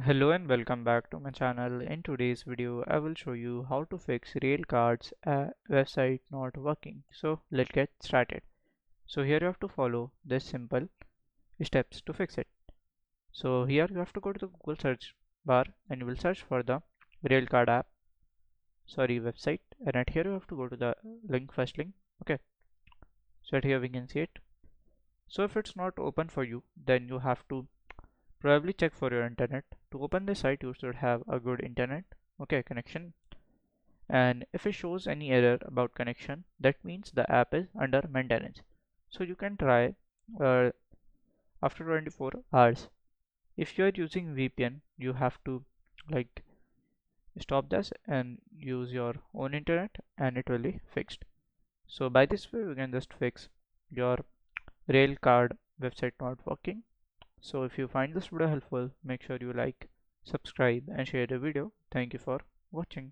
Hello and welcome back to my channel. In today's video, I will show you how to fix Railcard's website not working. So let's get started. So here you have to follow this simple steps to fix it. So here you have to go to the Google search bar and you will search for the Railcard website. And right here you have to go to the first link. Okay. So right here we can see it. So if it's not open for you, then you have to probably check for your internet. To open the site, you should have a good internet, okay, connection. And if it shows any error about connection, that means the app is under maintenance. So you can try after 24 hours. If you are using VPN, you have to like stop this and use your own internet, and it will be fixed. So by this way, we can just fix your Railcard website not working. So if you find this video helpful, make sure you like, subscribe and share the video. Thank you for watching.